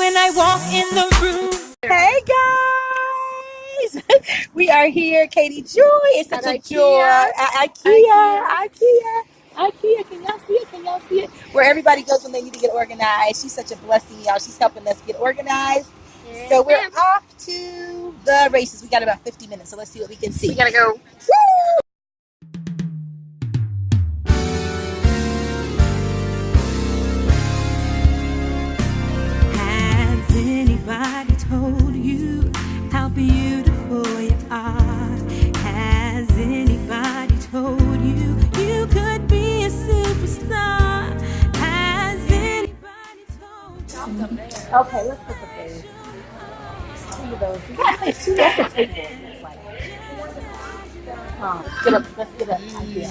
when I walk in the room. Hey guys, we are here. Katie Joy, it's such a joy. IKEA. Can y'all see it? Can y'all see it? Where everybody goes when they need to get organized. She's such a blessing, y'all. She's helping us get organized. So we're off to the races. We got about 50 minutes, so let's see what we can see. We gotta go. Woo! Has anybody told you how beautiful you are? Has anybody told you you could be a superstar? Has anybody told you? Okay, let's look at those. Two of those. You gotta say two. That's a table. Let's get an idea.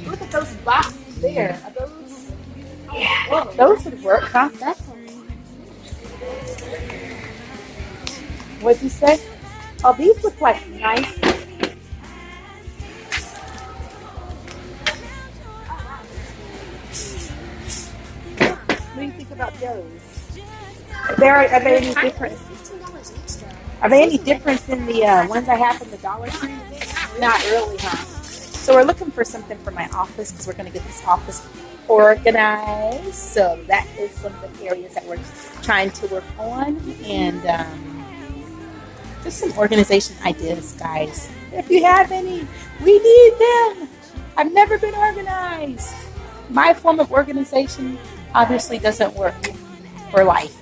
Look at those boxes there. Are those? Yeah. Those would work, huh? That's what'd you say? Oh, these look like nice. What do you think about those? Are they any different? Are they any difference in the ones I have from the Dollar Tree? Not really, huh? So we're looking for something for my office because we're going to get this office organized. So that is one of the areas that we're trying to work on. And just some organization ideas, guys. If you have any, we need them. I've never been organized. My form of organization obviously doesn't work for life.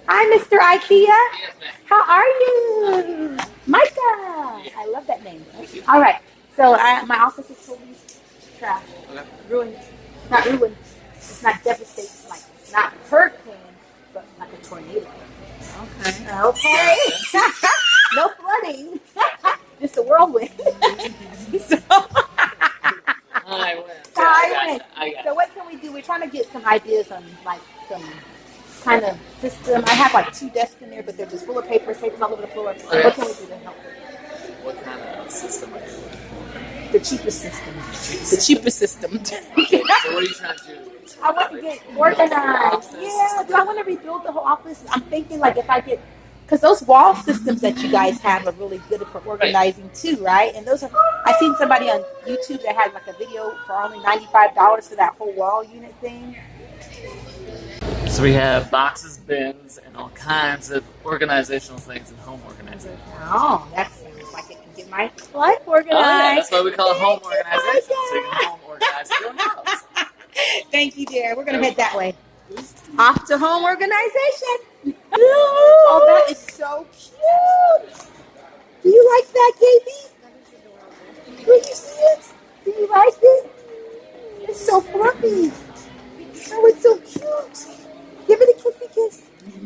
Hi, Mr. IKEA. How are you? Micah. I love that name. All right. So my office is totally trashed. Ruined. Not ruined. It's not devastated. Like, it's not a hurricane, but like a tornado. Okay. No flooding. Just a whirlwind. So what can we do? We're trying to get some ideas on like some kind of system. I have like 2 desks in there, but they're just full of papers all over the floor. Okay. What can we do to help? What kind of system are you looking for? The cheapest system. The cheapest system. Okay, so what are you trying to do? I want to get organized. Yeah, do I want to rebuild the whole office? I'm thinking like if I get, because those wall systems that you guys have are really good for organizing too, right? And those are, I seen somebody on YouTube that had like a video for only $95 for that whole wall unit thing. So we have boxes, bins, and all kinds of organizational things in home organization. Oh, that sounds like it can get my life organized. Oh, yeah, that's why we call it home organization. So you can home organize your house. Thank you, dear. We're going to head that way. Off to home organization. Oh, that is so cute. Do you like that, Gaby? Do you see it? Do you like it? It's so fluffy. Oh, it's so cute. Give it a kissy kiss.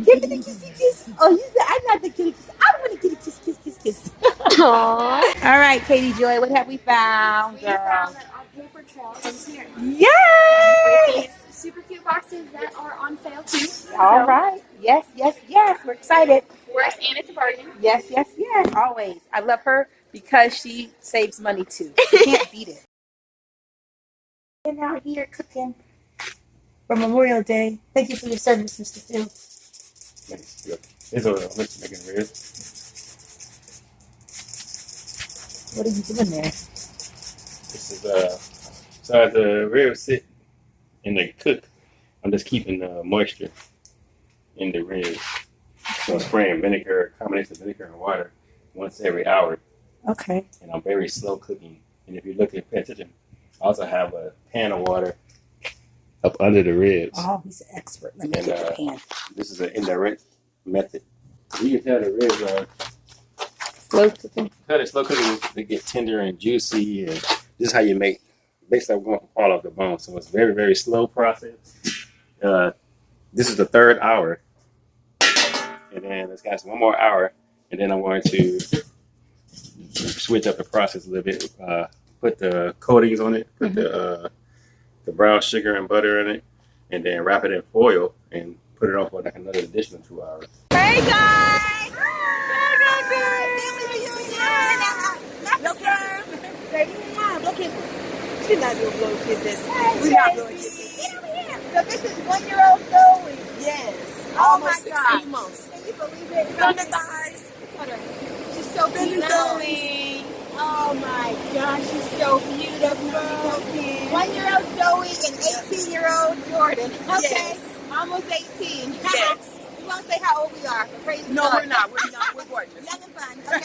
Give it a kissy kiss. Oh, you said I'm not the kitty kiss. I want to get a kiss, kiss, kiss, kiss. Aww. All right, Katie Joy, what have we found, girl? We found that our paper trail is here. Yay! These super cute boxes that are on sale too. All right. Yes, yes, yes. We're excited. Works and it's a bargain. Yes, yes, yes. Always. I love her because she saves money too. You can't beat it. And out here cooking for Memorial Day. Thank you for your service, Mr. Fields. It's a making ribs. What are you doing there? This is so as the ribs sit and they cook, I'm just keeping the moisture in the ribs. So I'm spraying vinegar, combination of vinegar and water once every hour. Okay. And I'm very slow cooking. And if you look at pay attention, I also have a pan of water up under the ribs. Oh, he's an expert. Let me get the pan. This is an indirect method. You can tell the ribs are Slow cooking. cut it slow cooking. They get tender and juicy, and this is how you make. Basically, I'm going to fall off the bone, so it's very, very slow process. This is the 3rd hour, and then let's got one more hour, and then I'm going to switch up the process a little bit. Put the coatings on it. Put the brown sugar and butter in it, and then wrap it in foil and put it on for like another additional 2 hours. Hey guys! Look at She's not doing blow kisses. We're not blowing kisses. Get over here. So this is 1-year-old Zoe. Yes. Oh my God. Months. Can you believe it? Look at the thighs. She's so beautiful. Oh my gosh, she's so beautiful. 1-year-old Zoe and 18-year-old Jordan. Okay. Yes. Almost 18. Yes. You won't say how old we are. No, we're not. We're not. We're gorgeous. Nothing fun. Okay.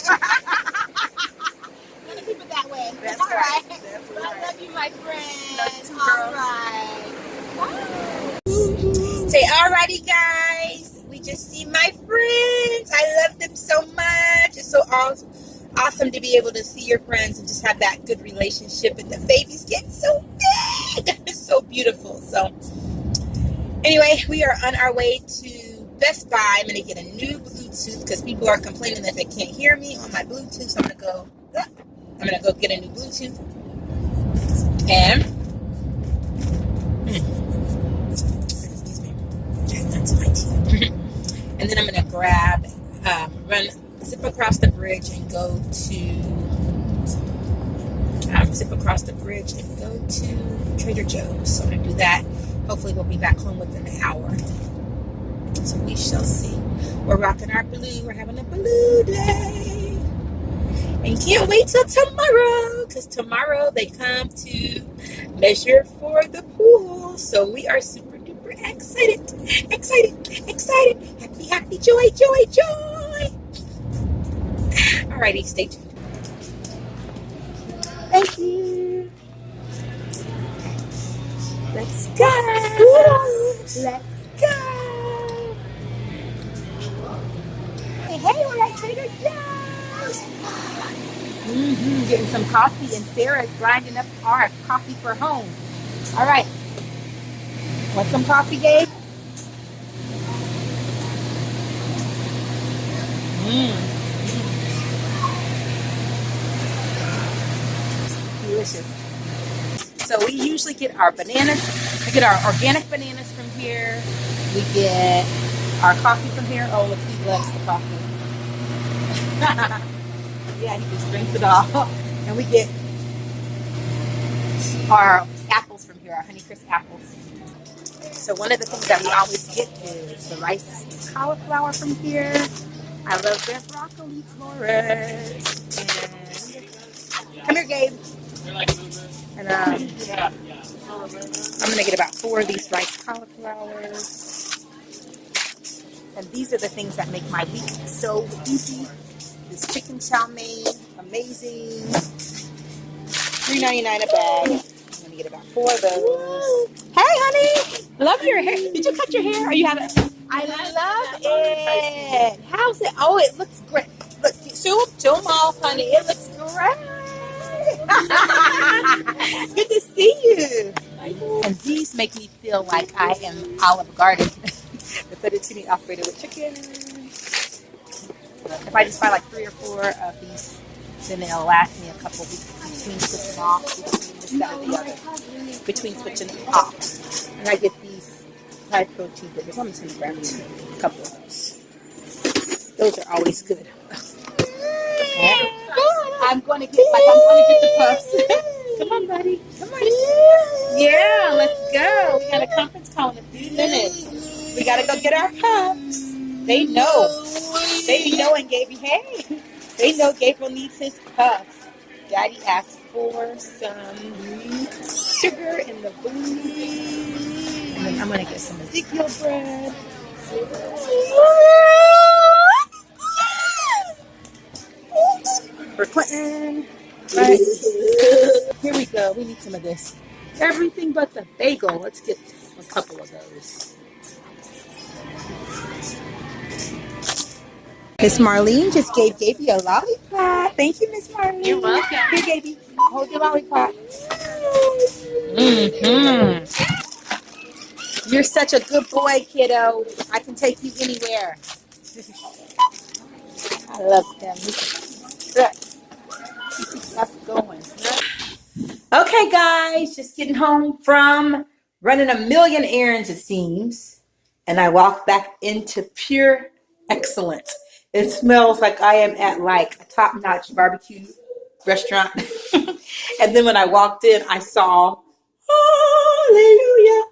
Gonna keep it that way. That's all right. That's right. I love you, my friend. Love you, all right. Bye. Say, alrighty, guys. We just see my friends. I love them so much. It's so awesome to be able to see your friends and just have that good relationship. And the babies get so big. It's so beautiful. So, anyway, we are on our way to Best Buy. I'm going to get a new Bluetooth because people are complaining that they can't hear me on my Bluetooth. So I'm going to go get a new Bluetooth. And excuse me. That's my teeth. And then I'm going to grab, zip across the bridge and go to Trader Joe's. So I'm going to do that. Hopefully we'll be back home within an hour. So we shall see. We're rocking our blue. We're having a blue day. And can't wait till tomorrow. Because tomorrow they come to measure for the pool. So we are super duper excited. Excited. Happy, joy. Alrighty, stay tuned. Thank you. Let's go. Let's go. Hey, we're at Trader Joe's. Getting some coffee, and Sarah's grinding up our coffee for home. All right. Want some coffee, Gabe? Delicious. So we usually get our bananas. We get our organic bananas from here. We get our coffee from here. Oh, look, he loves the coffee. Yeah, he just drinks it all. And we get our apples from here, our Honeycrisp apples. So one of the things that we always get is the rice cauliflower from here. I love their broccoli flores. And come here, Gabe. And I'm going to get about 4 of these rice cauliflowers. And these are the things that make my week so easy. This chicken chow mein, amazing. $3.99 a bag. I'm going to get about 4 of those. Hey, honey. Love your hair. Did you cut your hair? Or you have it? I love it. How's it? Oh, it looks great. Look, show them off, honey. It looks great. Good to see you. And these make me feel like I am Olive Garden. The fettuccine Alfredo with chicken. If I just buy like 3 or 4 of these, then it'll last me a couple weeks between switching off, between this, that, and the other. Between switching off. And I get these high protein burgers. I'm just going to grab a couple of those. Those are always good. I'm going to get the puffs. Come on, buddy. Come on. Yeah, let's go. We got a conference call in a few minutes. We got to go get our puffs. They know. And Gabriel, hey. They know Gabriel needs his puffs. Daddy asked for some sugar in the blue. And then I'm going to get some Ezekiel bread. For Clinton. Right. Here we go. We need some of this. Everything but the bagel. Let's get a couple of those. Miss Marlene just gave Gabriel a lollipop. Thank you, Miss Marlene. You're welcome. Here, Gaby. Hold your lollipop. You're such a good boy, kiddo. I can take you anywhere. I love him. That's going. Okay, guys, just getting home from running a million errands, it seems, and I walked back into pure excellence. It smells like I am at like a top-notch barbecue restaurant. And then when I walked in, I saw, hallelujah,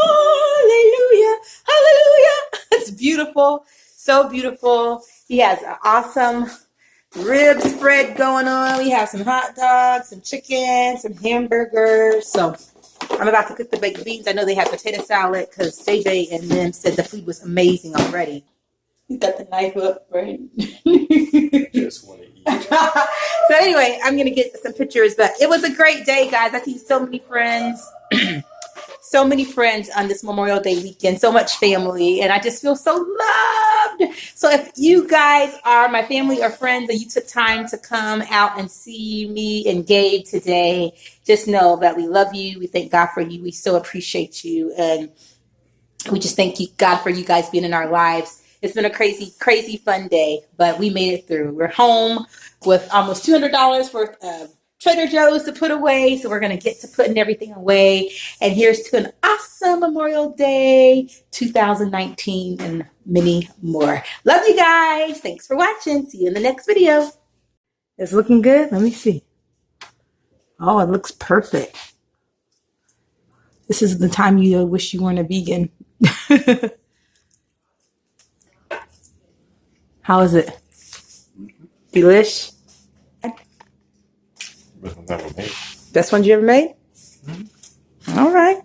hallelujah, hallelujah. It's beautiful. So beautiful. He has an awesome rib spread going on. We have some hot dogs, some chicken, some hamburgers. So I'm about to cook the baked beans. I know they have potato salad because JJ and them said the food was amazing already. You got the knife up, right? Just want to eat. So anyway, I'm going to get some pictures, but it was a great day, guys. I see so many friends. So many friends on this Memorial Day weekend, so much family, and I just feel so loved. So if you guys are my family or friends and you took time to come out and see me and Gabe today, just know that we love you. We thank God for you. We so appreciate you. And we just thank you, God, for you guys being in our lives. It's been a crazy, crazy fun day, but we made it through. We're home with almost $200 worth of Trader Joe's to put away. So we're going to get to putting everything away. And here's to an awesome Memorial Day 2019 and many more. Love you guys. Thanks for watching. See you in the next video. It's looking good. Let me see. Oh, it looks perfect. This is the time you wish you weren't a vegan. How is it? Delish? Best one you ever made? Mm-hmm. All right.